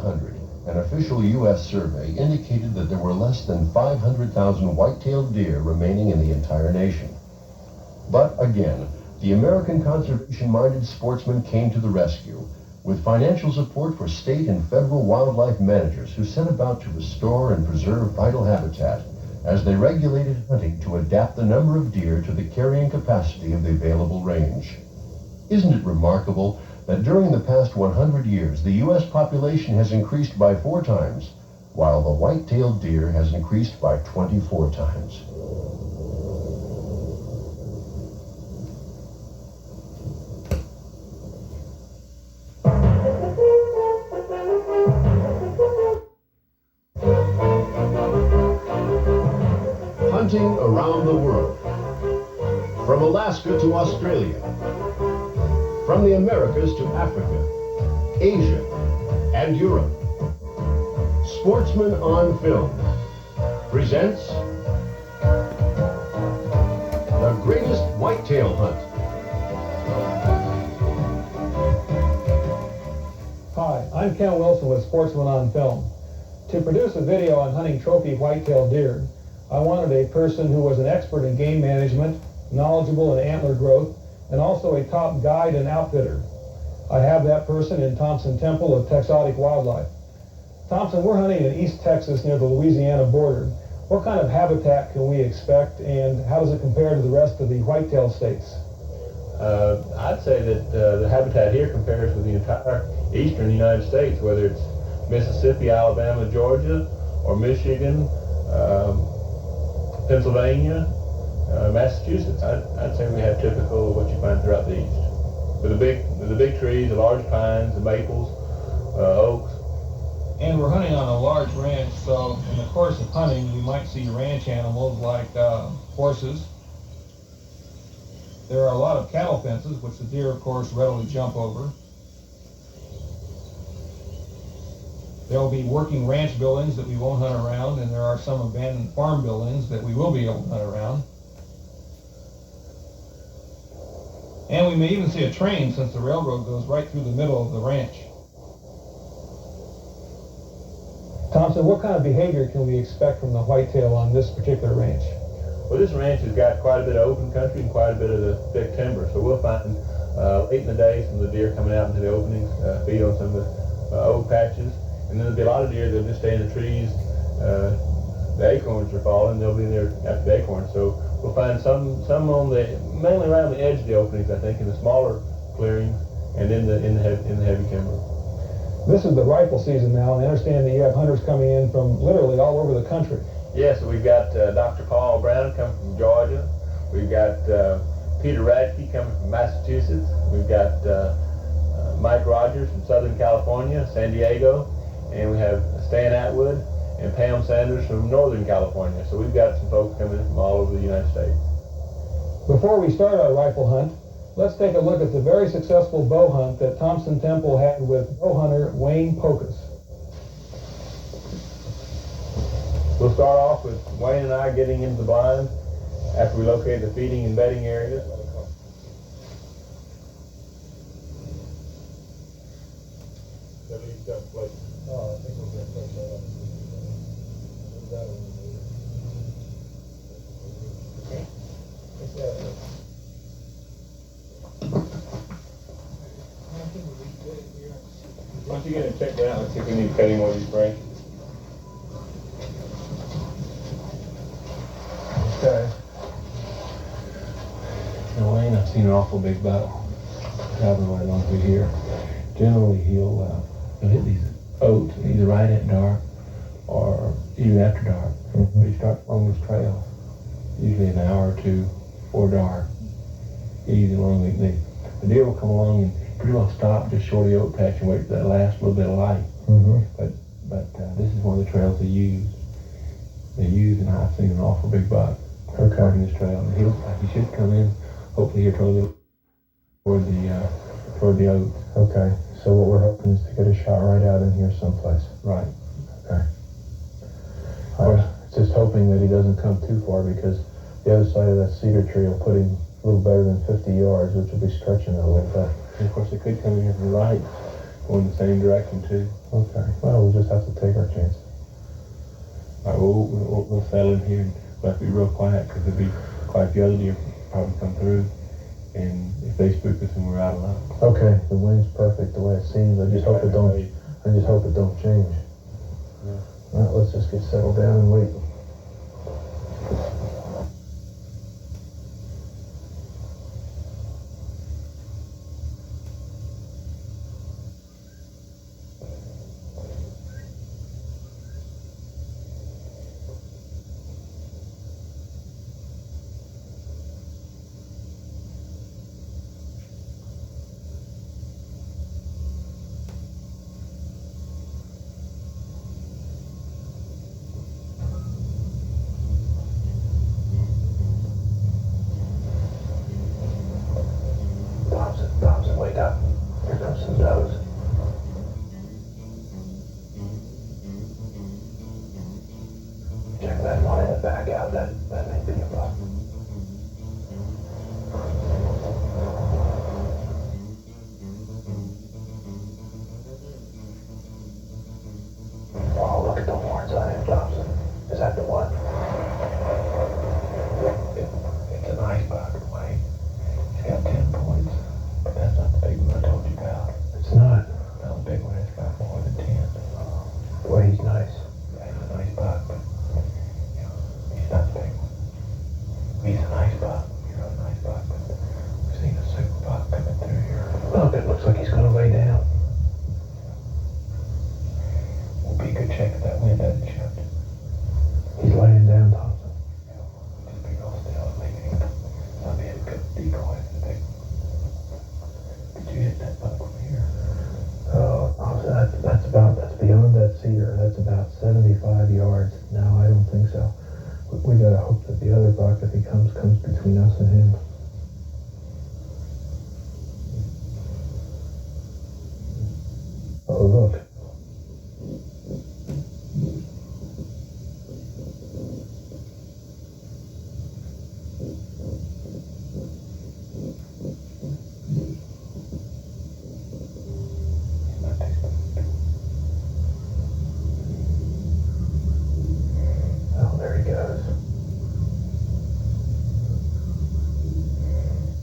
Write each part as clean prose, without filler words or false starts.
1900, an official U.S. survey indicated that there were less than 500,000 white-tailed deer remaining in the entire nation. But again, the American conservation-minded sportsmen came to the rescue, with financial support for state and federal wildlife managers who set about to restore and preserve vital habitat as they regulated hunting to adapt the number of deer to the carrying capacity of the available range. Isn't it remarkable that during the past 100 years, the U.S. population has increased by 4 times, while the white-tailed deer has increased by 24 times? Hunting around the world. From Alaska to Australia. From the Americas to Africa, Asia, and Europe. Sportsman on Film presents the greatest whitetail hunt. Hi, I'm Ken Wilson with Sportsman on Film. To produce a video on hunting trophy whitetail deer, I wanted a person who was an expert in game management, knowledgeable in antler growth, and also a top guide and outfitter. I have that person in Thompson Temple of Texotic Wildlife. Thompson, we're hunting in East Texas near the Louisiana border. What kind of habitat can we expect, and how does it compare to the rest of the whitetail states? I'd say that the habitat here compares with the entire eastern United States, whether it's Mississippi, Alabama, Georgia, or Michigan, Pennsylvania, Massachusetts. I'd say we have typical of what you find throughout the east, with the big trees, the large pines, the maples, oaks. And we're hunting on a large ranch, so in the course of hunting, we might see ranch animals like horses. There are a lot of cattle fences, which the deer, of course, readily jump over. There will be working ranch buildings that we won't hunt around, and there are some abandoned farm buildings that we will be able to hunt around. And we may even see a train, since the railroad goes right through the middle of the ranch. Thompson, what kind of behavior can we expect from the whitetail on this particular ranch? Well, this ranch has got quite a bit of open country and quite a bit of the thick timber, so we'll find late in the day some of the deer coming out into the openings, feed on some of the oak patches, and then there'll be a lot of deer that'll just stay in the trees. The acorns are falling, they'll be in there after the acorns, so we'll find some on the, mainly around the edge of the openings, I think, in the smaller clearings and in the heavy timber. This is the rifle season now, and I understand that you have hunters coming in from literally all over the country. Yeah, so we've got Dr. Paul Brown coming from Georgia. We've got Peter Radke coming from Massachusetts. We've got Mike Rogers from Southern California, San Diego. And we have Stan Atwood and Pam Sanders from Northern California. So we've got some folks coming in from all over the United States. Before we start our rifle hunt, let's take a look at the very successful bow hunt that Thompson Temple had with bow hunter Wayne Pocus. We'll start off with Wayne and I getting into the blind after we locate the feeding and bedding areas. Why don't you get it checked out? Let's see if we need to cut any more of these branches. Okay. Now, Wayne, I've seen an awful big buck traveling right along through here. Generally, he'll hit these oats either right at dark or even after dark. Mm-hmm. But he starts along this trail, usually an hour or two before dark. Easy along the deer will come along and pretty well stop just short of the oak patch and wait for that last little bit of light. Mm-hmm. But this is one of the trails they use. And I've seen an awful big buck carving this trail. And he should come in, hopefully here toward the oats. Okay, so what we're hoping is to get a shot right out in here someplace. Right. Okay. I was just hoping that he doesn't come too far, because the other side of that cedar tree will put him a little better than 50 yards, which will be stretching it a little bit. And of course, they could come in here from the right going the same direction too. Okay. Well, we'll just have to take our chances. All right, we'll settle in here and we'll have to be real quiet because there'll be quite a few other deer probably come through. And if they spook us and we're out of luck. Okay, the wind's perfect the way it seems. I just hope it don't change. Yeah. All right, let's just get settled down and wait. Thompson, wake up. Here comes some does. Check that one in the back out. That may be a buck. Oh, look at the horns on him, Thompson. Is that the one? It's a nice buck, Wayne. He's got 10 points. But that's not the big one I told you about. It's not? No, the big one has got more than 10. Boy, he's nice. Yeah, he's a nice buck, but he's not the big one. He's a nice buck. He's a nice buck, but we've seen a super buck coming through here. Look, it looks like he's going to lay down. Will be a good check if that wind doesn't shift. He's laying down, Thompson. Yeah, just be real still and leave him. That'll be a good decoy for the big one. Did you hit that buck from here? Oh, that's beyond that cedar. That's about 75 yards. No, I don't think so. We gotta hope that the other buck, if he comes between us and him. Oh, look. Oh, there he goes.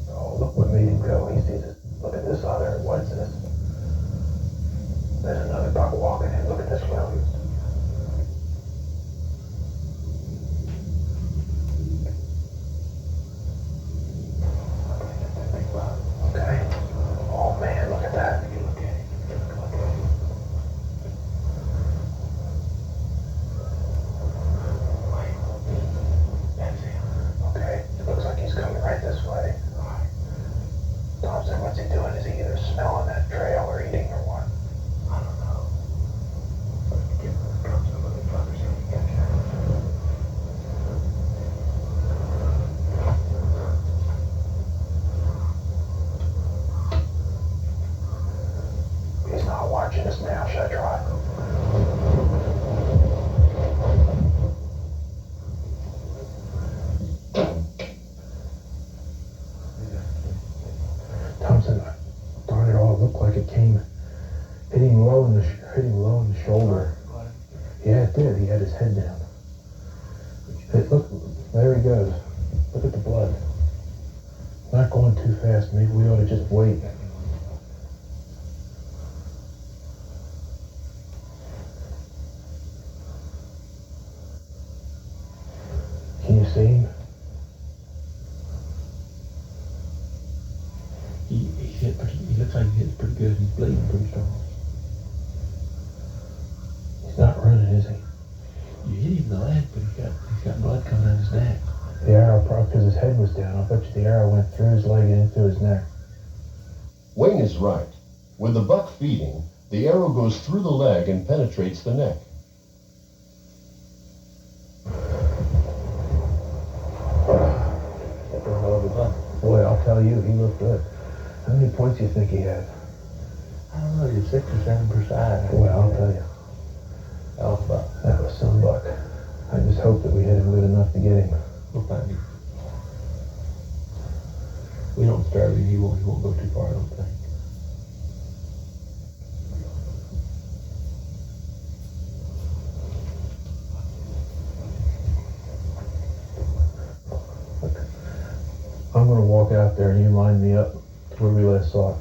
Oh, look what made him go. He sees it. Look at this other. What is this? There's another buck walking in. Look at this one. Okay. Oh man, look at that. Look at him. That's him. Okay. It looks like he's coming right this way. Thompson, what's he doing? Is he either smelling that trail or eating or what? I don't know. Get some of the brothers in together. He's not watching us now. Should I try? Thompson, darn it all, it looked like it came, hit him low in the shoulder. Yeah, it did. He had his head down. Look, there he goes. Look at the blood. Not going too fast. Maybe we ought to just wait. Can you see him? He looks like he hits pretty good. He's bleeding pretty strong. He's not running, is he? You hit him in the leg, but he's got blood coming out of his neck. The arrow, probably because his head was down. I bet you the arrow went through his leg and into his neck. Wayne is right. With the buck feeding, the arrow goes through the leg and penetrates the neck. That's a hell of a buck. Boy, I'll tell you, he looked good. How many points do you think he had? I don't know, you're 6 or 7 per side. Boy, I'll tell you. Elf buck. That was some buck. I just hope that we hit him good enough to get him. We'll find him. We don't starve him. He won't go too far, I don't think. there and you line me up to where we last saw it.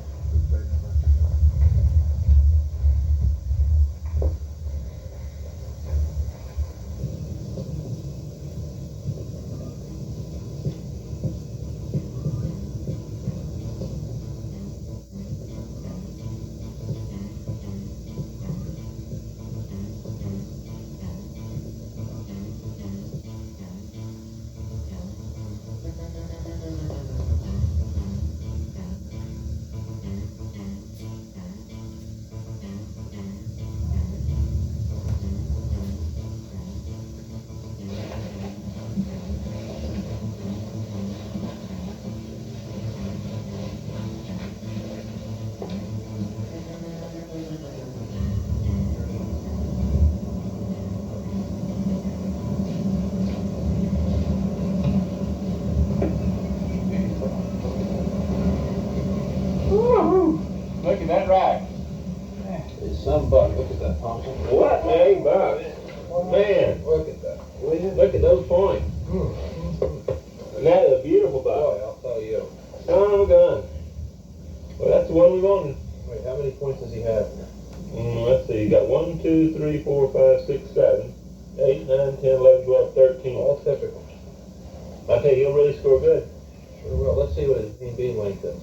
Look at that rack. It's some buck. Look at that, Thompson. What, man? Buck. Man, Look at that. look at those points. And that is a beautiful buck. Boy, I'll tell you. Son of a gun. Well, that's the one we wanted. Wait, how many points does he have? Let's see. You got 1, 2, 3, 4, 5, 6, 7, 8, 9, 10, 11, 12, 13. All typical. I tell you, he'll really score good. Sure will. Let's see what his mean beam length is.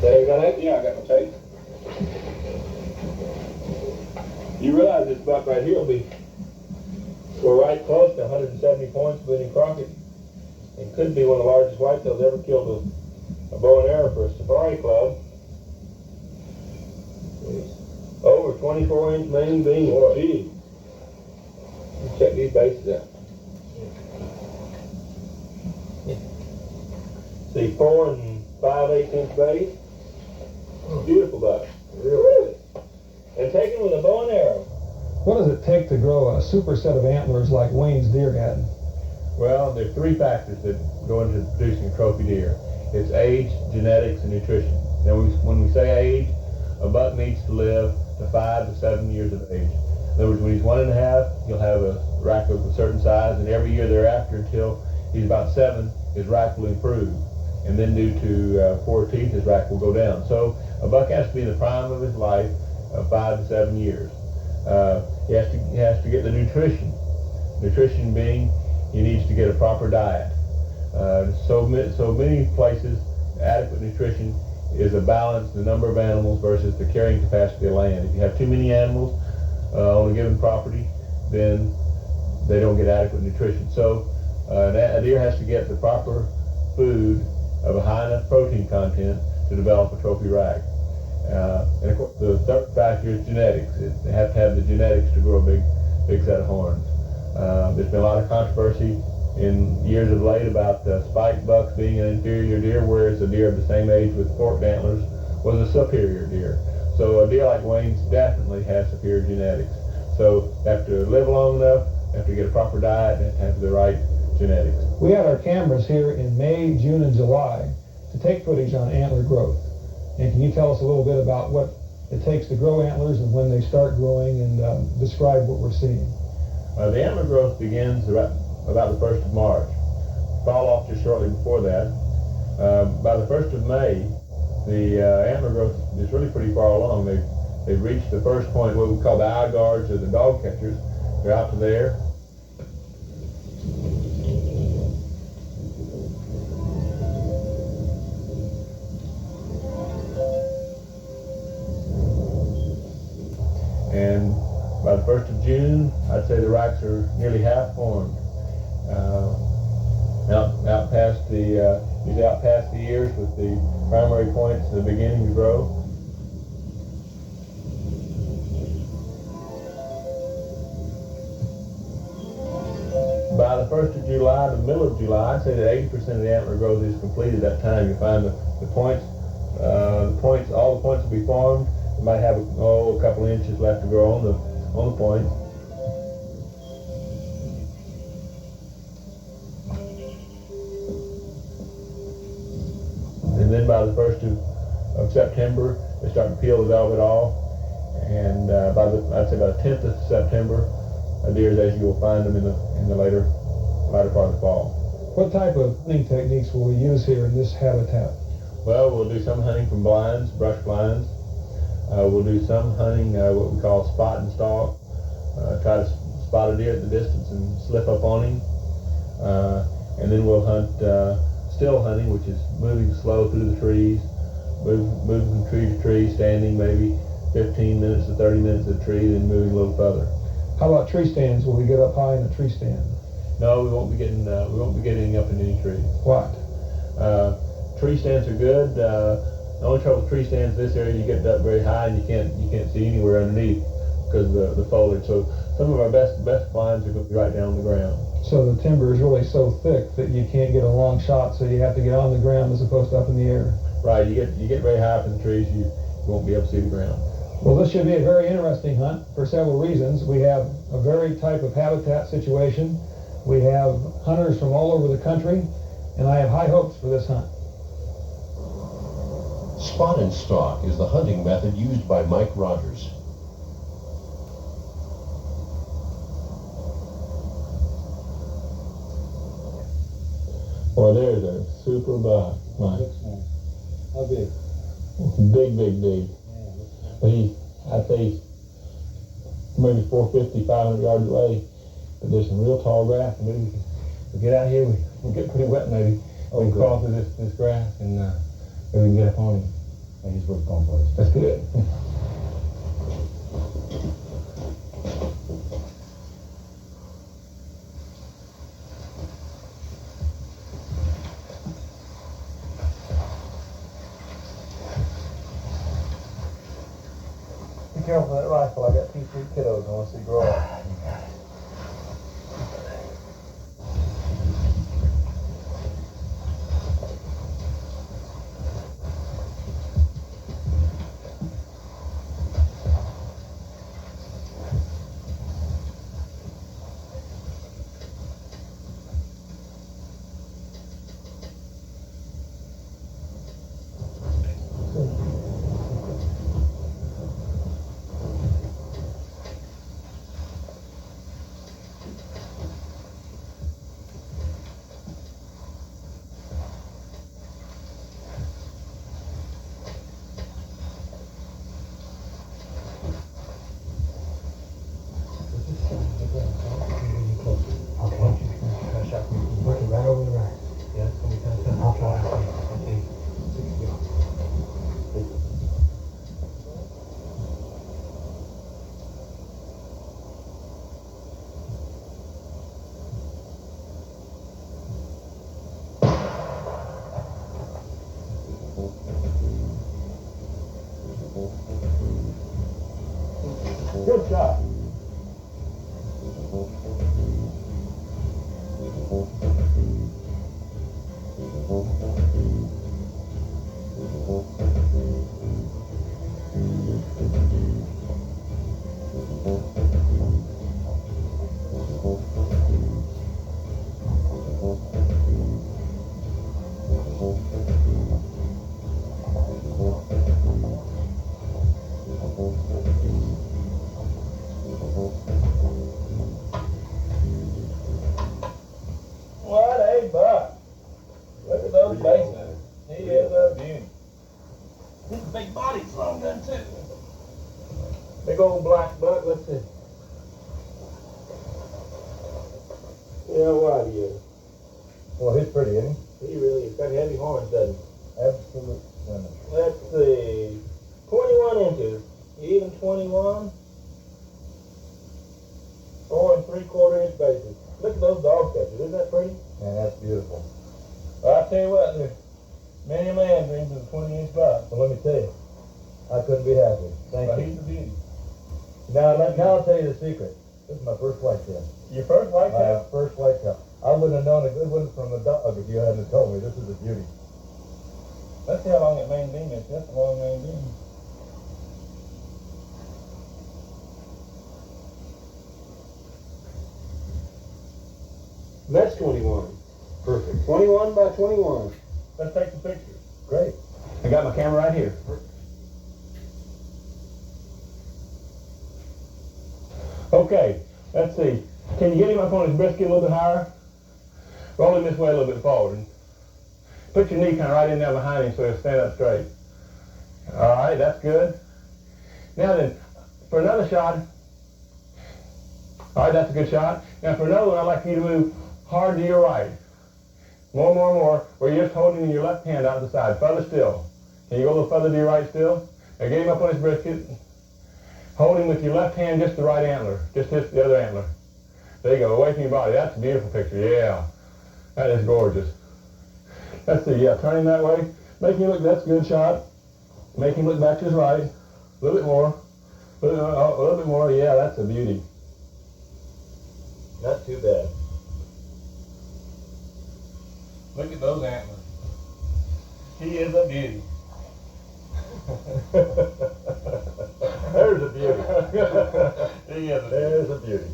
There you got it? Yeah, I got my tape. You realize this buck right here will be score right close to 170 points for Benny Crockett. It could be one of the largest whitetails ever killed with a bow and arrow for a safari club. Over 24-inch main beam. Boy. Gee. Check these bases out. See, 4 and 5/8 inch base. Beautiful buck. Really? And taken with a bow and arrow. What does it take to grow a super set of antlers like Wayne's deer had? Well, there are 3 factors that go into producing a trophy deer. It's age, genetics, and nutrition. Now, when we say age, a buck needs to live to 5 to 7 years of age. In other words, when he's 1.5, he'll have a rack of a certain size, and every year thereafter until he's about 7, his rack will improve. And then due to poor teeth, his rack will go down. So a buck has to be in the prime of his life of 5 to 7 years. He has to get the nutrition. Nutrition being, he needs to get a proper diet. So many places, adequate nutrition is a balance, the number of animals versus the carrying capacity of land. If you have too many animals on a given property, then they don't get adequate nutrition. So a deer has to get the proper food of a high enough protein content to develop a trophy rack. And of course, the third factor is genetics. They have to have the genetics to grow a big set of horns. There's been a lot of controversy in years of late about spiked bucks being an inferior deer, whereas a deer of the same age with forked antlers was a superior deer. So a deer like Wayne's definitely has superior genetics. So they have to live long enough, they have to get a proper diet, and they have to have the right genetics. We had our cameras here in May, June, and July to take footage on antler growth. And can you tell us a little bit about what it takes to grow antlers and when they start growing, and describe what we're seeing? The antler growth begins about the 1st of March. Fall off just shortly before that. By the 1st of May, the antler growth is really pretty far along. They've reached the first point, what we call the eye guards or the dog catchers. They're out to there. And by the 1st of June, I'd say the racks are nearly half formed. Out past the usually out past the ears with the primary points that are beginning to grow. By the 1st of July, the middle of July, I'd say that 80% of the antler growth is completed at that time. You find the points, all the points will be formed. You might have a couple of inches left to grow on the points. And then by the 1st of September, they start to peel the velvet off. And I'd say by the 10th of September, deers as you will find them in the latter part of the fall. What type of hunting techniques will we use here in this habitat? Well, we'll do some hunting from blinds, brush blinds. We'll do some hunting, what we call spot and stalk. Try to spot a deer at the distance and slip up on him. And then we'll hunt still hunting, which is moving slow through the trees, moving from tree to tree, standing maybe 15 minutes to 30 minutes at a tree, then moving a little further. How about tree stands? Will we get up high in the tree stand? No, we won't be getting up in any trees. What? Tree stands are good. The only trouble with tree stands in this area, you get up very high and you can't see anywhere underneath because of the foliage. So some of our best blinds are going to be right down on the ground. So the timber is really so thick that you can't get a long shot, so you have to get on the ground as opposed to up in the air. Right, you get very high up in the trees, you won't be able to see the ground. Well, this should be a very interesting hunt for several reasons. We have a very type of habitat situation. We have hunters from all over the country, and I have high hopes for this hunt. Spot and stalk is the hunting method used by Mike Rogers. Well, there's a super buck, Mike. How big? Big. But I'd say maybe 450, 500 yards away. But there's some real tall grass, and maybe we get out here, we'll get pretty wet maybe. We can crawl through this grass and maybe we can get up on him. And he's worth going for. That's good. Be careful with that rifle. I got 2, 3 kiddos I want to see grow up. Right over the right. Yeah, it's going to be kind of tough. I'll try. Okay. Good shot. What a buck. Look at those bases. He is a beauty. He's a big body long gun too. Big old black buck, let's see. Yeah, what he is. Well, he's pretty, isn't he? He really is. Got heavy horns, doesn't he? Absolute winner. Let's see. 21 inches. Even 21. 4 3/4 inch bases. Look at those dog catchers. Isn't that pretty? Yeah, that's beautiful. Well, I tell you what, there's many a man dreams of a 20-inch buck. Well, let me tell you, I couldn't be happier. Thank you. He's a beauty. Now I'll tell you the secret. This is my first whitetail. Your first whitetail? My first whitetail. I wouldn't have known a good one from a dog if you hadn't told me. This is a beauty. Let's see how long that main beam is. That's a long main beam. That's 21. Perfect. 21 by 21. Let's take some pictures. Great. I got my camera right here. Okay, let's see. Can you get him up on his brisket a little bit higher? Roll him this way a little bit forward. Put your knee kind of right in there behind him so he'll stand up straight. All right, that's good. Now then, for another shot, all right, that's a good shot. Now for another one, I'd like you to move hard to your right. More, where you're just holding your left hand out the side, further still. Can you go a little further to your right still? Now get him up on his brisket. Hold him with your left hand, just the right antler. Just hit the other antler. There you go, away from your body. That's a beautiful picture, yeah. That is gorgeous. Let's see, yeah, turn him that way. Make him look, that's a good shot. Make him look back to his right. A little bit more. A little bit more, yeah, that's a beauty. Not too bad. Look at those antlers. He is a beauty. There's a beauty. There's a beauty.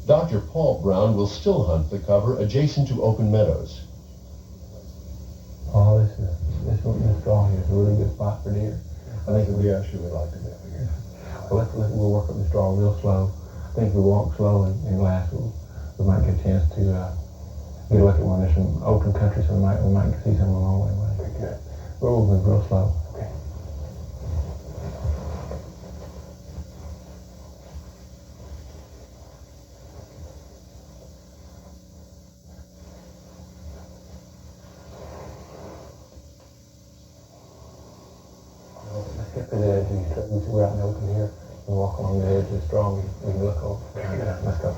Dr. Paul Brown will still hunt the cover adjacent to open meadows. Oh, this draw here is a really good spot for deer. I think we actually would like to be over here. Well, we'll work up this draw real slow. I think if we walk slow and glass, we might get a chance to get a look at one. There's some open country, so we might see some along the way. Very good. We'll move real slow. Okay. Let's get to the edge. We're out in the open here. We walk along the edge of this draw. We can look over. Let's go.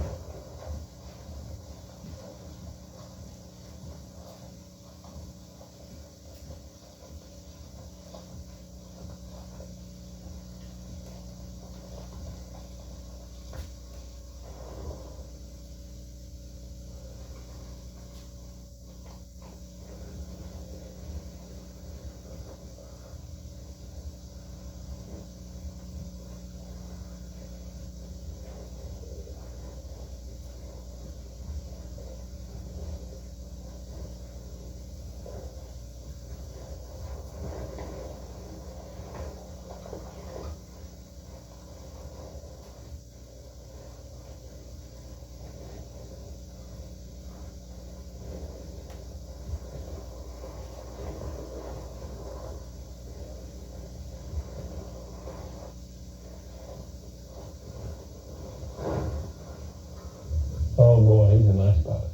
Oh boy, he's a nice spot.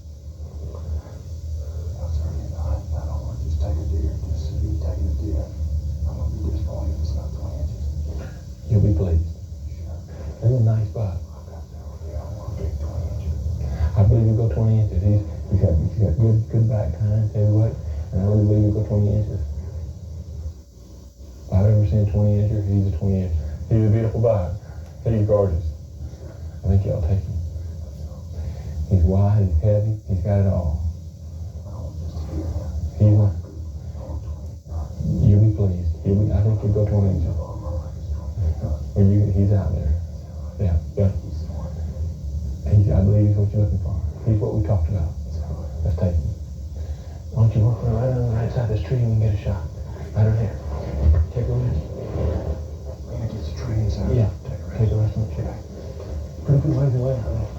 I don't want to just take a deer, just to be taking a deer. I'm going to be disappointed if it's not 20 inches. You'll be pleased. Sure. This is a nice spot. I want a big 20 inches. I believe he'll go 20 inches. He's got good back time, tell you what, and I really believe he'll go 20 inches. If I've ever seen a 20 incher, he's a 20 incher. He's a beautiful buck. He's gorgeous. I think y'all take him. He's wide, he's heavy, he's got it all. He's not. You'll be pleased. I think he'll go 20 inches. He's out there. Yeah. I believe he's what you're looking for. He's what we talked about. Let's take him. Why don't you walk right on the right side of this tree and we can get a shot? Right on here. Take a rest. Against the tree inside. Yeah. Take a rest on the chair. Pretty good ways away out there.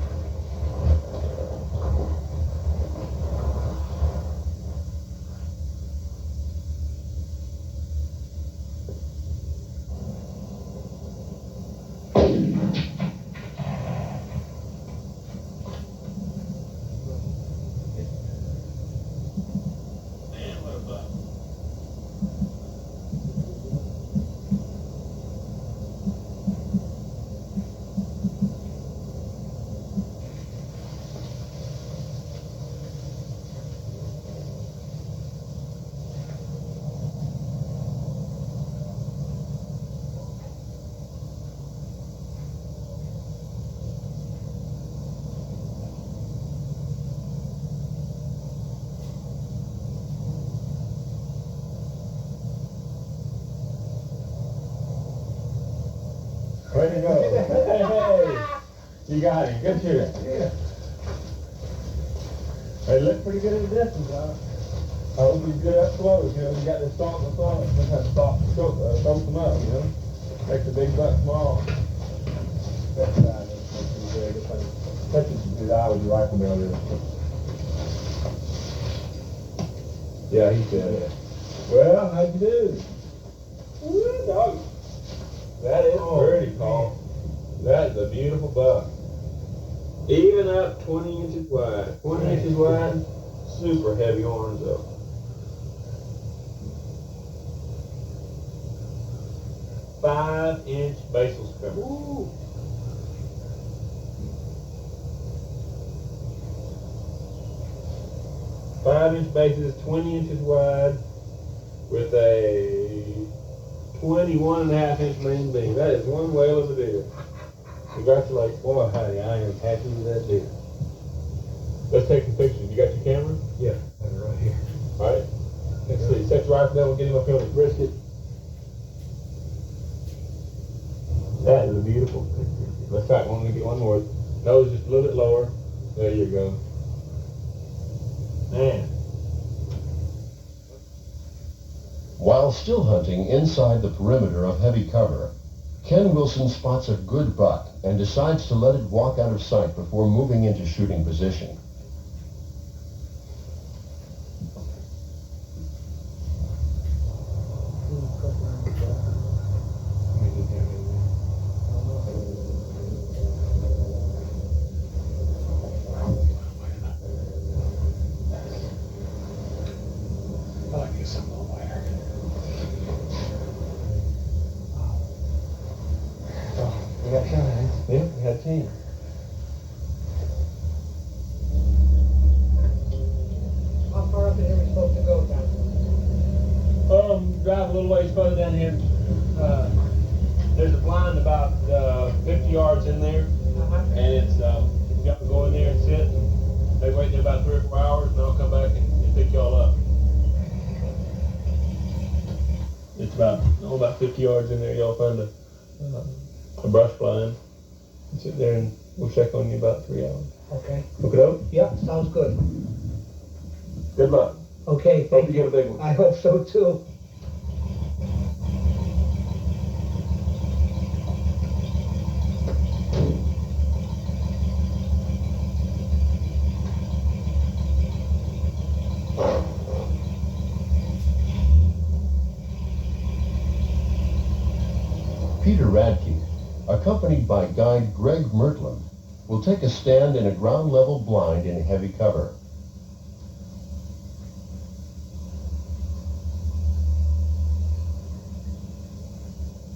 Way to go. Hey. You got him. Good shooting. Yeah. They look pretty good at the distance, huh? I hope he's good up close, you got this salt and salt. Sometimes salt throws them up, Makes the big buck small. That side, that's pretty good. That's just as good as I would do. rifle down there. Yeah, he said. Well, how'd you do? Woo, dog. That is pretty tall. That is a beautiful buck. Even up 20 inches wide. 20 inches wide, super heavy horns though. Five-inch basal cover. Ooh. Five-inch bases, 20 inches wide, with a 21.5-inch main beam. That is one whale of a deer. Congratulations. Boy, honey, I am happy with that deer. Let's take some pictures. You got your camera? Yeah, that's right here. All right. Let's see. Set your rifle down. We'll get him up here on his brisket. That is a beautiful picture. Let's try one. Get one more. Nose just a little bit lower. There you go. Man. While still hunting inside the perimeter of heavy cover, Ken Wilson spots a good buck and decides to let it walk out of sight before moving into shooting position. I like to get something a little wider. We got a shot at him. Yeah, we had 10. How far up in here are we supposed to go, John? Drive a little ways further down here. There's a blind about 50 yards in there, and it's you got to go in there and sit, and they wait there about 3 or 4 hours, and I'll come back and pick y'all up. It's about 50 yards in there. Y'all find a brush blind. And sit there, and we'll check on you about 3 hours. Okay. Hook it up. Yep, sounds good. Good luck. Okay, Hope thank you you. get a big one. I hope so too. Peter Radke, accompanied by guide Greg Mertland, will take a stand in a ground-level blind in heavy cover.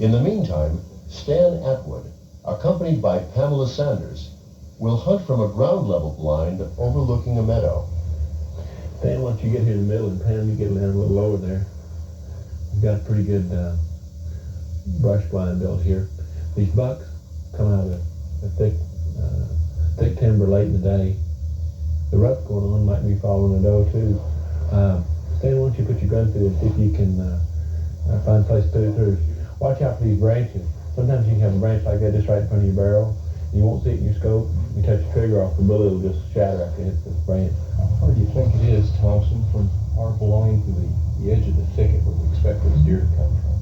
In the meantime, Stan Atwood, accompanied by Pamela Sanders, will hunt from a ground-level blind overlooking a meadow. Stan, once you get here in the middle, and Pam, you get down a little lower there. We've got a pretty good brush blind built here. These bucks come out of a thick timber late in the day. The rut's going on, might be following a doe too. Stan, why don't you put your gun through and see if you can find a place to put it through. Watch out for these branches. Sometimes you can have a branch like that just right in front of your barrel. You won't see it in your scope. You touch the trigger off, the bullet will just shatter after it hits the branch. How far do you think it is, Thompson, from our belonging to the edge of the thicket where we expect this deer to come from?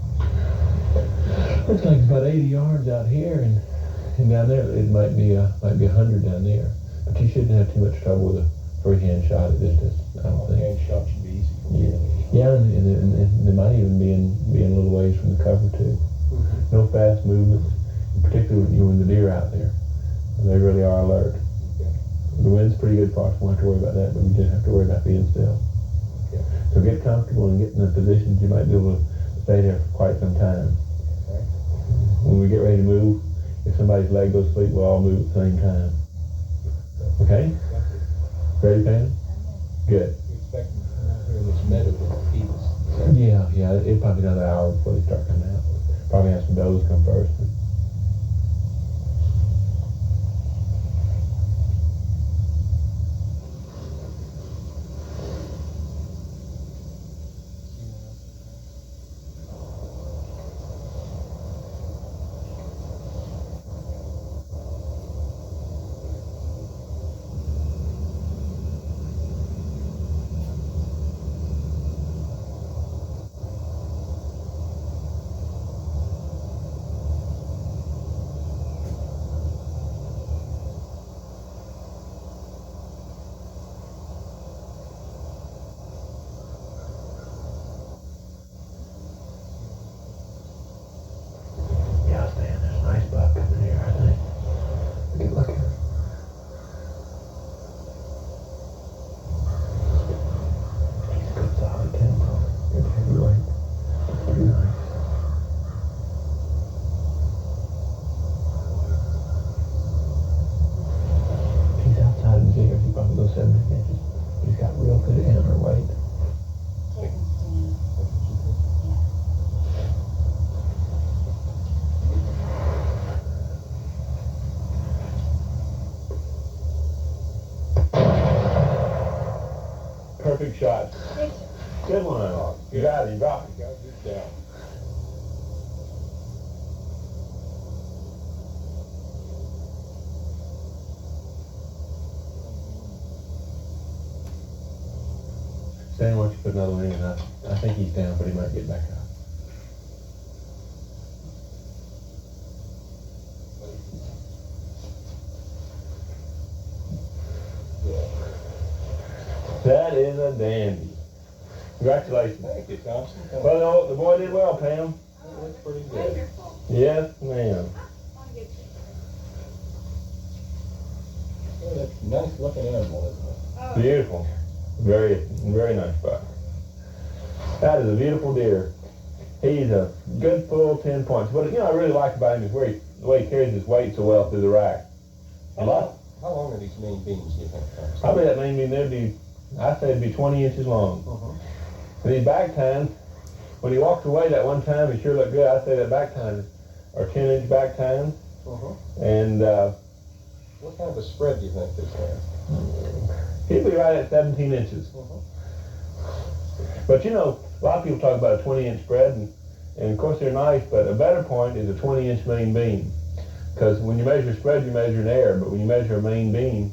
Looks like it's about 80 yards out here, and down there it might be 100 down there. But you shouldn't have too much trouble with a freehand shot at this distance, I don't think. Hand shot should be easy for me. Yeah, and they might even be a little ways from the cover too. Mm-hmm. No fast movements, particularly when the deer are out there. They really are alert. Okay. The wind's pretty good for us. We won't have to worry about that, but we just have to worry about being still. Okay. So get comfortable and get in the positions you might be able to stay there for quite some time. Okay. When we get ready to move, if somebody's leg goes to sleep, we'll all move at the same time. Okay? Ready, Pam? Good. We expect them to come out here in this meadow to feed us. Yeah, it'll probably be another hour before they start coming out. Probably have some does come first. Perfect shot. Good one. You got it. You dropped it. Got it down. Stan, why don't you put another one in? I think he's down, but he might get back up. That is a dandy. Congratulations. Thank you, Thompson. Well, no, the boy did well, Pam. That's pretty good. Yes, ma'am. Well, that's a nice looking animal, isn't it? Beautiful. Very, very nice buck. That is a beautiful deer. He's a good full 10 points. But, I really like about him is the way he carries his weight so well through the rack. A lot. How long are these main beams, do you think, Thompson? Probably that main beam there'd be, I'd say it'd be 20 inches long. And these back tines, when he walked away that one time, he sure looked good. I'd say that back tines are 10-inch back tines. And What kind of a spread do you think this has? he'd be right at 17 inches. But a lot of people talk about a 20-inch spread, and of course they're nice, but a better point is a 20-inch main beam. Because when you measure spread, you measure in air, but when you measure a main beam,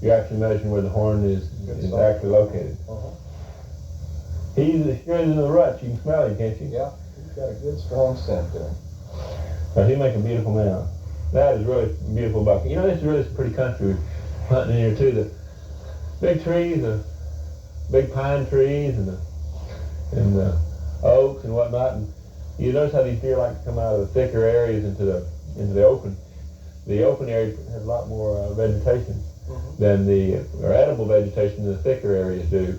you're actually measuring where the horn is actually located. He's as sure as in the rut. You can smell him, can't you? Yeah, he's got a good strong scent there. But he make a beautiful mount. That is really a beautiful buck. This is really some pretty country hunting in here too. The big trees, the big pine trees, and the oaks and whatnot. And you notice how these deer like to come out of the thicker areas into the open. The open area has a lot more vegetation than or edible vegetation than the thicker areas do.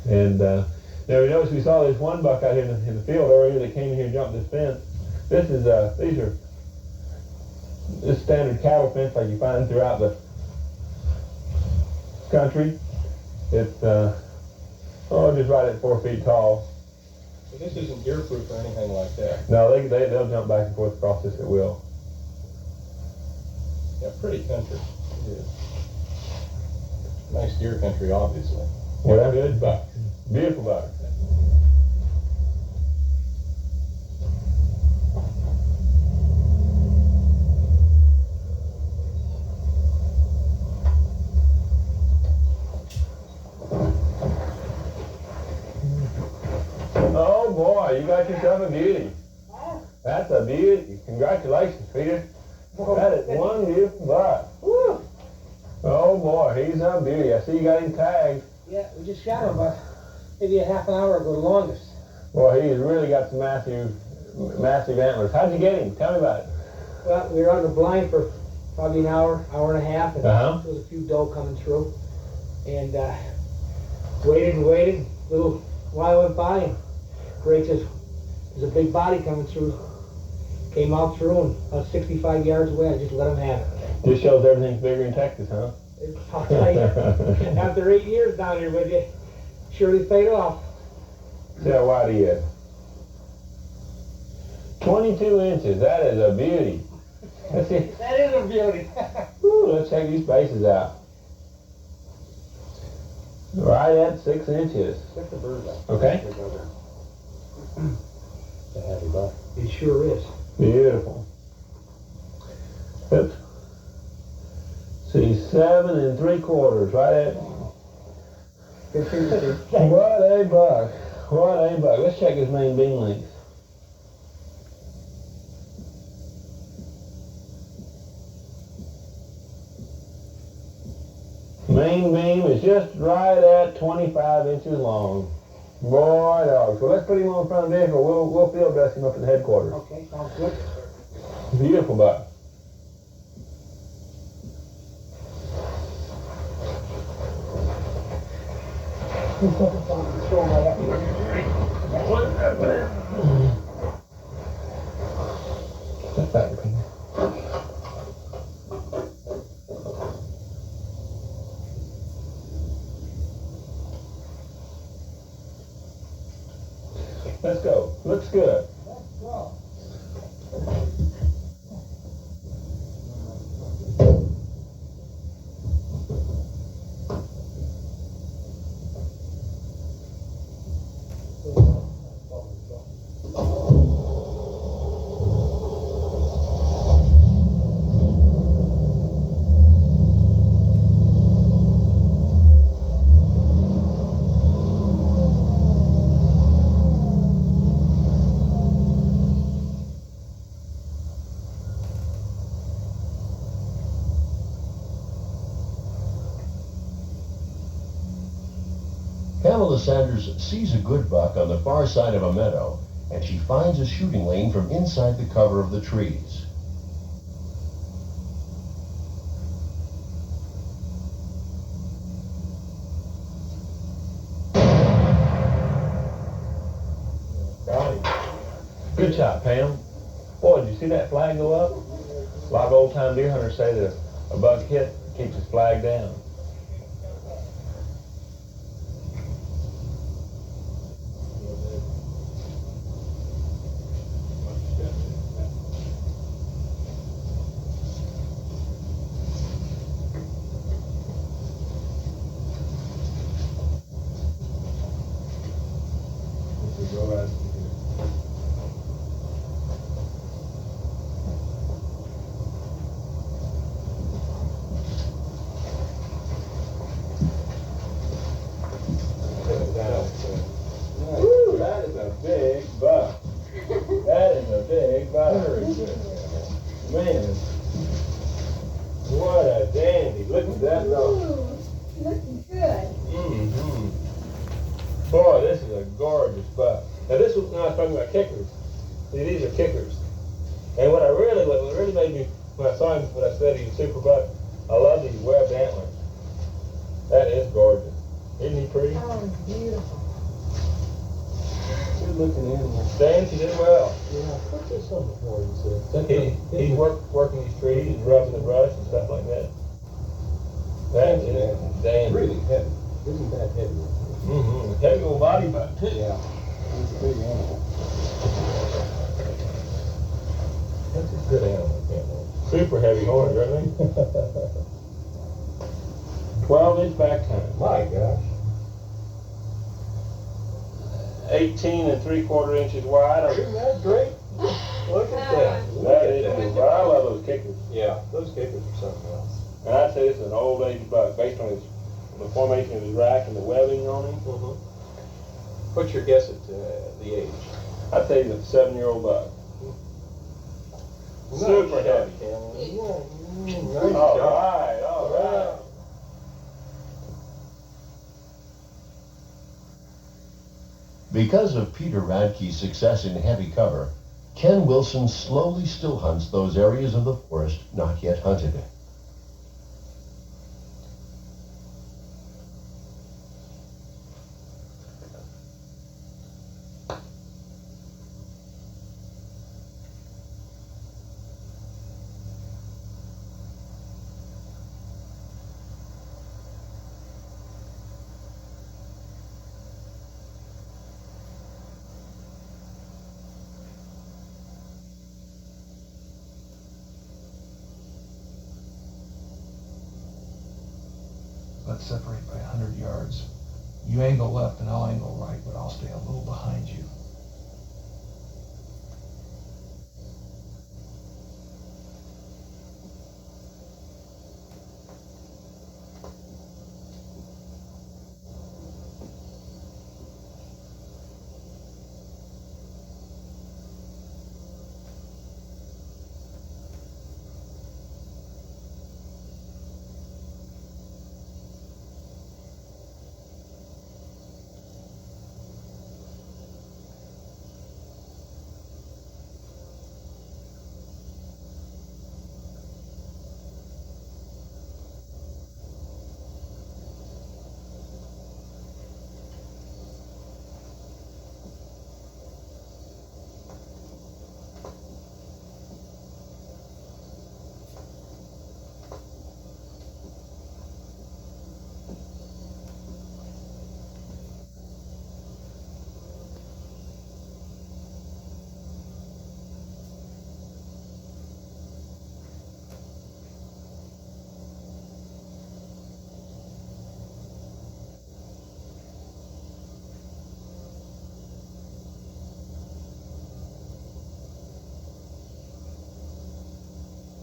And now we notice we saw this one buck out here in the field earlier that came in here and jumped this fence. This is standard cattle fence like you find throughout the country. It's just right at 4 feet tall. So this isn't deer proof or anything like that? No, they'll jump back and forth across this at will. Yeah, pretty country. It is. Nice deer country, obviously. Well, good buck. Beautiful buck. Oh boy, you got yourself a beauty. That's a beauty. Congratulations, Peter. That is one beautiful buck. Woo! Oh boy, he's a beauty. I see you got him tagged. Yeah, we just shot him about maybe a half an hour ago, the longest. Boy, he's really got some massive antlers. How'd you get him? Tell me about it. Well, we were on the blind for probably an hour and a half, and Uh-huh. there was a few doe coming through. And waited and waited. A little while went by, and Ray says, there's a big body coming through. Came out through, and about 65 yards away, I just let him have it. Just shows everything's bigger in Texas, huh? I'll tell you, after 8 years down here with you, surely paid off. See how wide he is. 22 inches. That is a beauty. Let's see. That is a beauty. Woo, let's check these bases out. Right at 6 inches. Check the bird out. Okay. It's a heavy buck. It sure is. Beautiful. Oops. See, 7 3/4. Right at. What a buck. What a buck. Let's check his main beam length. Main beam is just right at 25 inches long. Boy, dog. So let's put him on the front of the vehicle. We'll field dress him up at the headquarters. Okay, sounds good. Beautiful buck. That's that. Let's go. Looks good. Pamela Sanders sees a good buck on the far side of a meadow, and she finds a shooting lane from inside the cover of the trees. Good shot, Pam. Boy, did you see that flag go up? A lot of old-time deer hunters say that a buck hit keeps his flag down. Woo, that is a big buck. That is a big buck. Man, what a dandy. Look at that dog. Ooh, looking good. Mm-hmm. Boy, this is a gorgeous buck. Now this was when I was talking about kickers. See, these are kickers. And what really made me, when I saw him, when I said he was super buck, I love these webbed antlers. That is gorgeous. Isn't he pretty? Oh, beautiful. Good looking animal. Dan, she did well. Yeah, what's this on the floor, you said? He's working these trees and rubbing the brush and stuff like that. That is Dan. Really heavy. Isn't that heavy? Mm-hmm. Heavy old body buck too. Yeah. It's a big animal. That's a good animal. Super heavy horns, aren't they? 12-inch back time. My gosh. 18 3/4 inches wide. Isn't that great? Look at that. That is good. But I love those kickers. Yeah, those kickers are something else. And I'd say this is an old age buck based on the formation of his rack and the webbing on him. Mm-hmm. What's your guess at the age? I'd say he's a 7-year-old buck. Super heavy. All right, all right. Because of Peter Radke's success in heavy cover, Ken Wilson slowly still hunts those areas of the forest not yet hunted. Let's separate by 100 yards. You angle left and I'll angle right, but I'll stay a little behind you.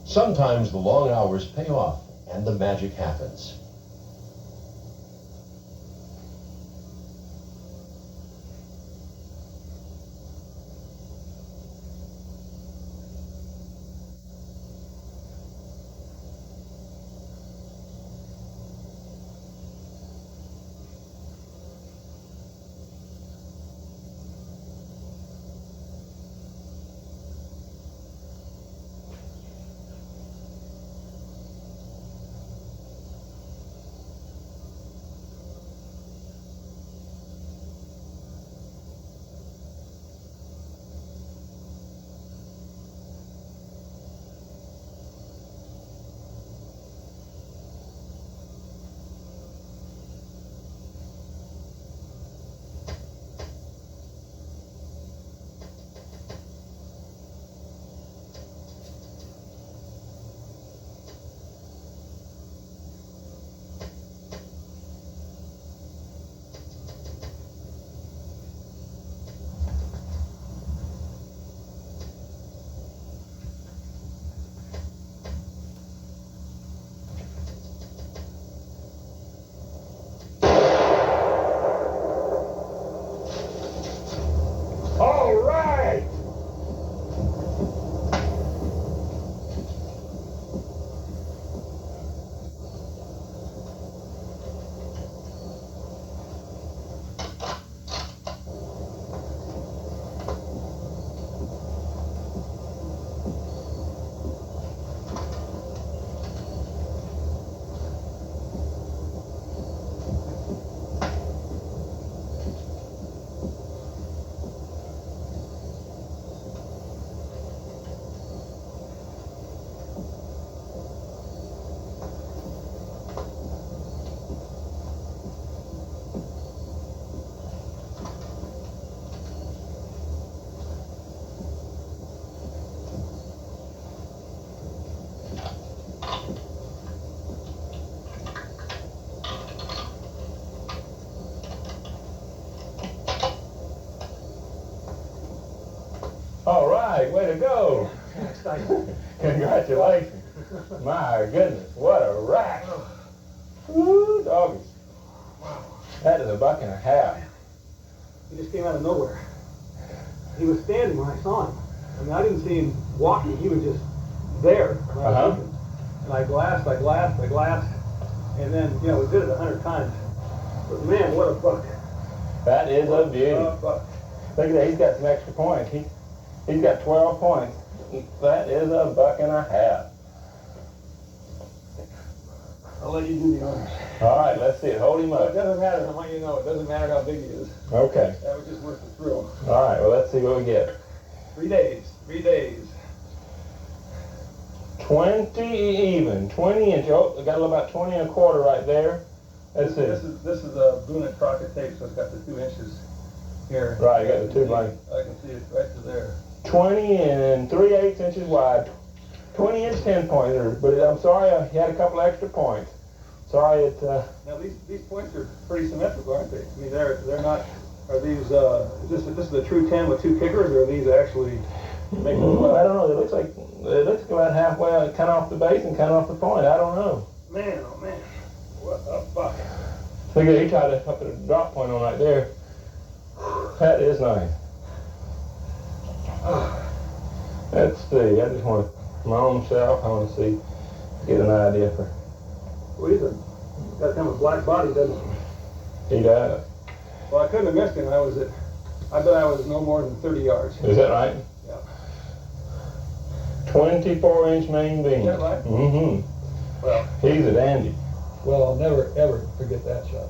Sometimes the long hours pay off and the magic happens. right, way to go. Congratulations. My goodness, what a rack. Woo, doggies. That is a buck and a half. He just came out of nowhere. He was standing when I saw him. I mean, I didn't see him walking. He was just there. And I was looking. And I glassed, and then, you know, we did it 100 times. But man, what a buck. That is a beauty. A buck. Look at that, he's got some extra points. He's got 12 points. That is a buck and a half. I'll let you do the honors. All right, let's see it. Hold him It up. doesn't matter. I want you to know, it doesn't matter how big he is. Okay. That was just worth the thrill. All right, well, let's see what we get. 3 days. 3 days. 20 even. 20 inch. Oh, we got about 20 and a quarter right there. Let's see. This is a Boone and Crockett tape, so it's got the 2 inches here. Right, you got the 2 blank. I can see it right to there. 20 and 3/8 inches wide. 20 inch 10 pointers, but I'm sorry he had a couple extra points. Sorry it. Now these points are pretty symmetrical, aren't they? I mean, they're not. Are these? This is a true 10 with 2 kickers, or are these actually making? I don't know. It looks like about halfway, kind of off the base and kind of off the point. I don't know. Man, oh man, what a buck! Look at he tried to put a drop point on right there. That is nice. Let's see. I just want to, my own self, I want to see, get an idea for. Well, he's got kind of a black body, doesn't he? He does. Well, I couldn't have missed him. I bet I was no more than 30 yards. Is that right? Yeah. 24-inch main beam. Is that right? Mm-hmm. Well, He's a dandy. well, I'll never ever forget that shot.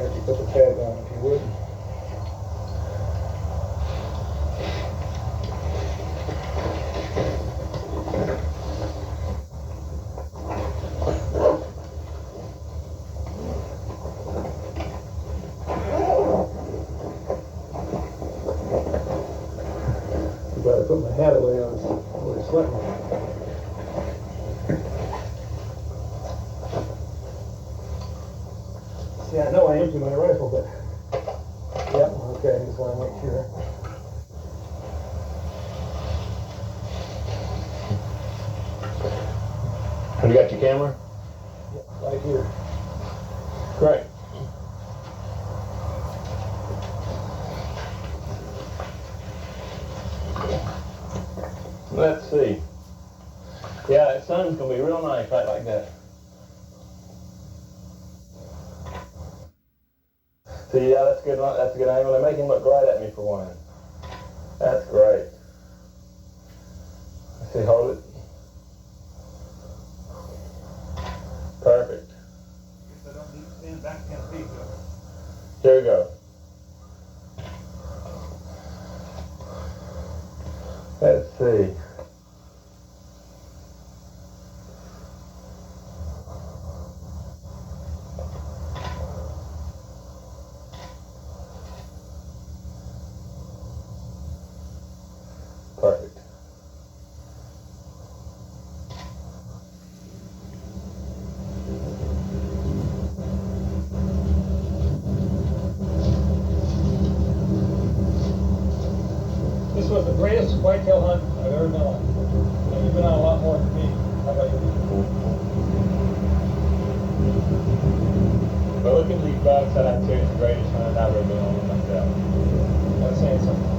If you put the tag on, if you would. I put my hat away on where it's sweating. See, I know I emptied my rifle, but yep, okay, I just want to make sure. Have you got your camera? Yep, right here. Great. Let's see. Yeah, that sun's gonna be real nice right like that. See, yeah, that's good. That's a good angle. They make him look right at me for one. That's great. Let's see, hold it. Perfect. I don't need to stand back 10 feet, though. Here we go. Let's see. Perfect. This was the greatest whitetail hunt I've ever been on. And you've been on a lot more than me. How about you? But look at these bucks, I'd say it's the greatest hunt I've ever been on myself. That's saying something.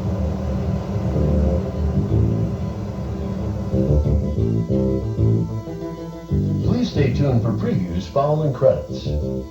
Please stay tuned for previews following credits.